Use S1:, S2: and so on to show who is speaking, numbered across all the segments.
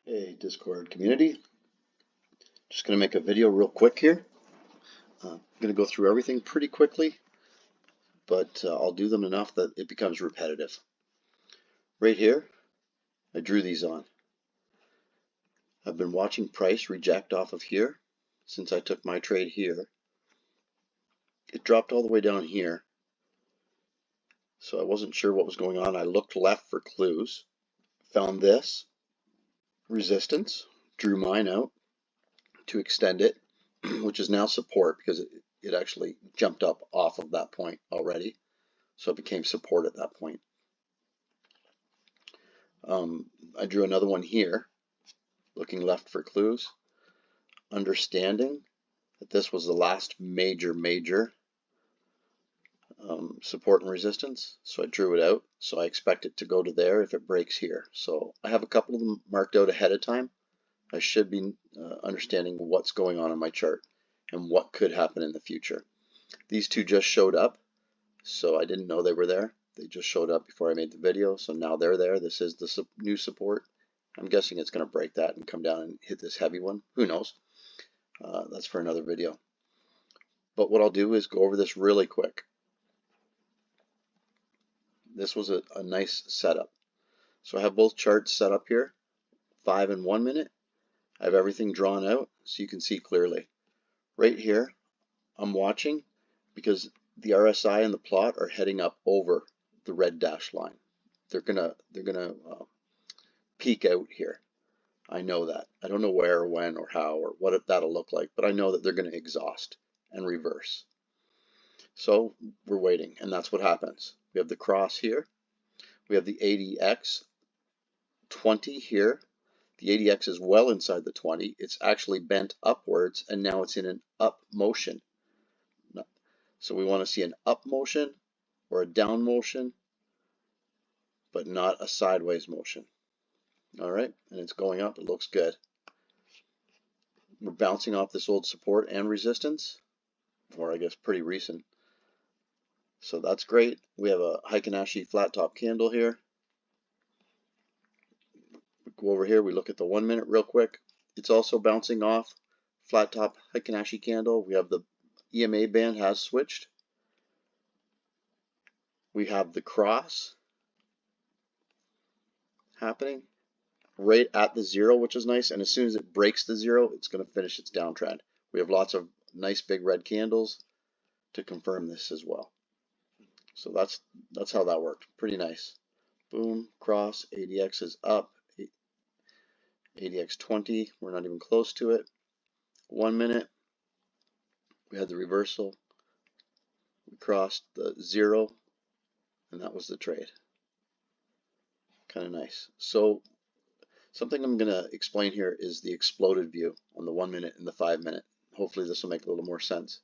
S1: Hey, Discord community. Just going to make a video real quick here. I'm going to go through everything pretty quickly, but I'll do them enough that it becomes repetitive. Right here, I drew these on. I've been watching price reject off of here since I took my trade here. It dropped all the way down here, so I wasn't sure what was going on. I looked left for clues, found this resistance, drew mine out to extend it, which is now support because it actually jumped up off of that point already. So it became support at that point. I drew another one here, looking left for clues, understanding that this was the last major support and resistance. So I drew it out. So I expect it to go to there if it breaks here. So I have a couple of them marked out ahead of time. I should be understanding what's going on in my chart and what could happen in the future. These two just showed up, so I didn't know they were there. They just showed up before I made the video, so now they're there. This is the new support. I'm guessing it's going to break that and come down and hit this heavy one. Who knows? That's for another video. But what I'll do is go over this really quick. This was a nice setup. So I have both charts set up here, 5 and 1 minute. I have everything drawn out so you can see clearly. Right here, I'm watching because the RSI and the plot are heading up over the red dash line. They're gonna peak out here. I know that. I don't know where or when or how or what that'll look like, but I know that they're going to exhaust and reverse. So we're waiting, and that's what happens. We have the cross here. We have the ADX 20 here. The ADX is well inside the 20. It's actually bent upwards, and now it's in an up motion. So we want to see an up motion or a down motion, but not a sideways motion. All right, and it's going up. It looks good. We're bouncing off this old support and resistance, or I guess pretty recent. So that's great. We have a Heikin-Ashi flat top candle here. We go over here, we look at the 1 minute real quick. It's also bouncing off flat top Heikin-Ashi candle. We have the EMA band has switched. We have the cross happening right at the zero, which is nice. And as soon as it breaks the zero, it's going to finish its downtrend. We have lots of nice big red candles to confirm this as well. So that's how that worked. Pretty nice. Boom, cross, ADX is up. ADX 20, we're not even close to it. 1 minute, we had the reversal. We crossed the zero, and that was the trade. Kind of nice. So something I'm going to explain here is the exploded view on the 1 minute and the 5 minute. Hopefully this will make a little more sense.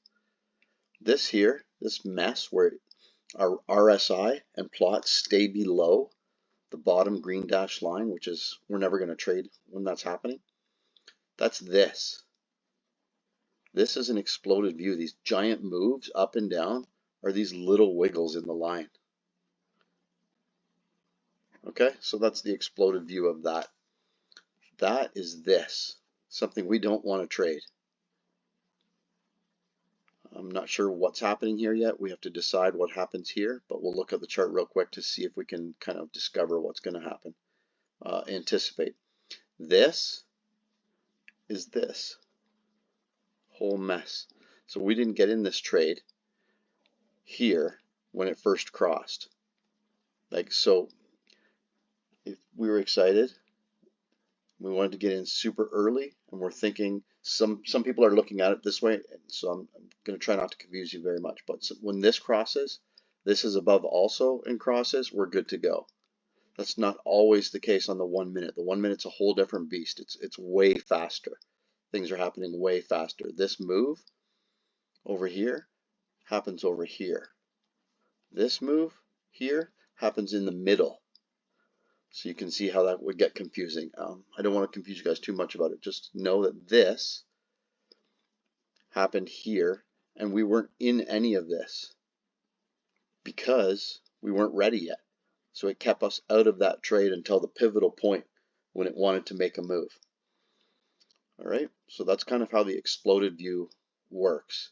S1: This here, this mess where our RSI and plots stay below the bottom green dash line, which is we're never going to trade when that's happening. That's this. This is an exploded view. These giant moves up and down are these little wiggles in the line. Okay, so that's the exploded view of that. That is this, something we don't want to trade. I'm not sure what's happening here yet. We have to decide what happens here, but we'll look at the chart real quick to see if we can kind of discover what's going to happen. Anticipate. This is this whole mess. So we didn't get in this trade here when it first crossed. Like, so if we were excited, we wanted to get in super early, and we're thinking some people are looking at it this way, so I'm going to try not to confuse you very much, but when this crosses, this is above also and crosses, we're good to go. That's not always the case on the 1 minute. The 1 minute's a whole different beast. It's way faster. Things are happening way faster. This move over here happens over here. This move here happens in the middle. So you can see how that would get confusing. I don't want to confuse you guys too much about it. Just know that this happened here, and we weren't in any of this because we weren't ready yet. So it kept us out of that trade until the pivotal point when it wanted to make a move. All right, so that's kind of how the exploded view works.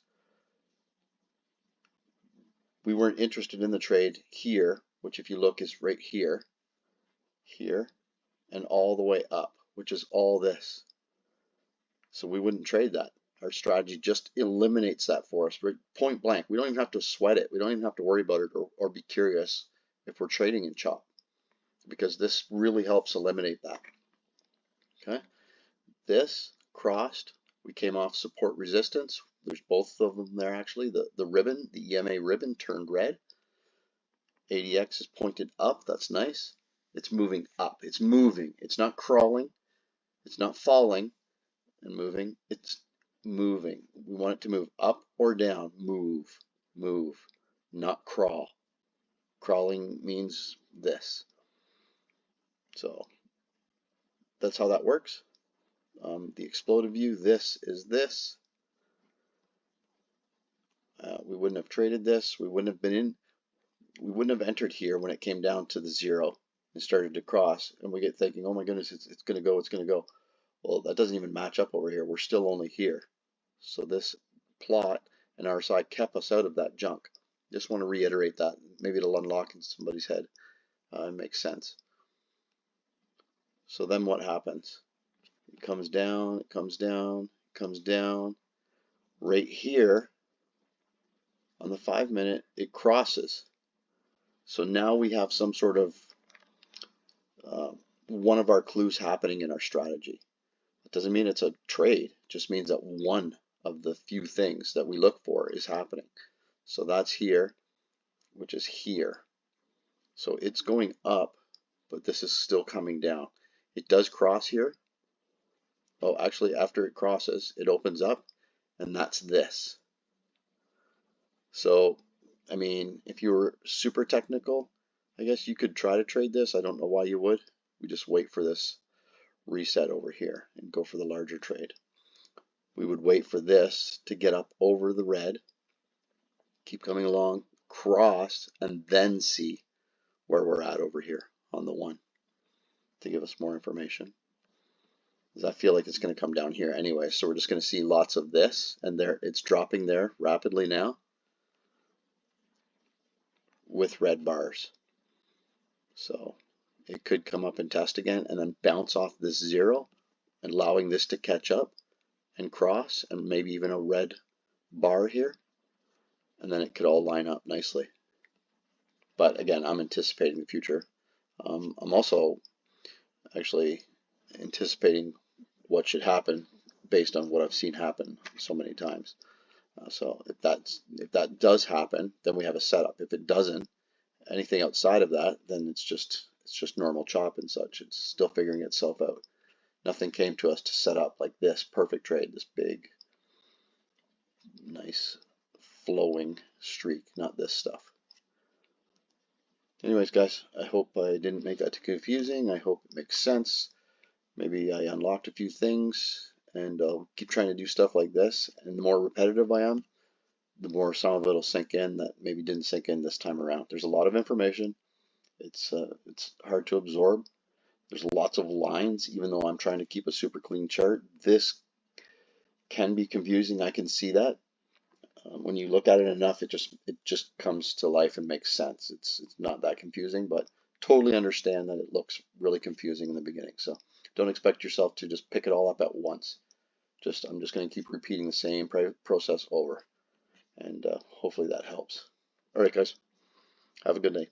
S1: We weren't interested in the trade here, which if you look is right here, here, and all the way up, which is all this. So we wouldn't trade that. Our strategy just eliminates that for us, right? Point blank. We don't even have to sweat it. We don't even have to worry about it or be curious if we're trading in chop, because this really helps eliminate that. Okay, this crossed. We came off support resistance. There's both of them there actually. The ribbon, the EMA ribbon turned red. ADX is pointed up. That's nice. It's moving up. It's moving. It's not crawling. It's not falling and moving. It's moving. We want it to move up or down. Move, move, not crawl. Crawling means this. So that's how that works. The exploded view, this is this. We wouldn't have traded this. We wouldn't have been in. We wouldn't have entered here when it came down to the zero and started to cross. And we get thinking, oh my goodness, it's going to go, it's going to go. Well, that doesn't even match up over here. We're still only here. So this plot and RSI kept us out of that junk. Just want to reiterate that. Maybe it'll unlock in somebody's head. It makes sense. So then what happens? It comes down, it comes down, it comes down. Right here on the 5 minute, it crosses. So now we have some sort of one of our clues happening in our strategy. It doesn't mean it's a trade. It just means that one of the few things that we look for is happening. So that's here, which is here. So it's going up, but this is still coming down. It does cross here. Oh, actually, after it crosses, it opens up, and that's this. So, I mean, if you were super technical, I guess you could try to trade this. I don't know why you would. We just wait for this reset over here and go for the larger trade. We would wait for this to get up over the red, keep coming along, cross, and then see where we're at over here on the 1 to give us more information. Because I feel like it's going to come down here anyway, so we're just going to see lots of this, and there it's dropping there rapidly now with red bars. So it could come up and test again and then bounce off this 0, allowing this to catch up and cross, and maybe even a red bar here, and then it could all line up nicely. But again, I'm anticipating the future. I'm also actually anticipating what should happen based on what I've seen happen so many times. So if that does happen, then we have a setup. If it doesn't, anything outside of that, then it's just normal chop and such. It's still figuring itself out. Nothing came to us to set up like this perfect trade, this big, nice, flowing streak, not this stuff. Anyways, guys, I hope I didn't make that too confusing. I hope it makes sense. Maybe I unlocked a few things, and I'll keep trying to do stuff like this. And the more repetitive I am, the more some of it will sink in that maybe didn't sink in this time around. There's a lot of information. It's hard to absorb. There's lots of lines, even though I'm trying to keep a super clean chart. This can be confusing. I can see that. When you look at it enough, it just comes to life and makes sense. It's not that confusing, but totally understand that it looks really confusing in the beginning. So don't expect yourself to just pick it all up at once. I'm just going to keep repeating the same process over, and hopefully that helps. All right, guys, have a good day.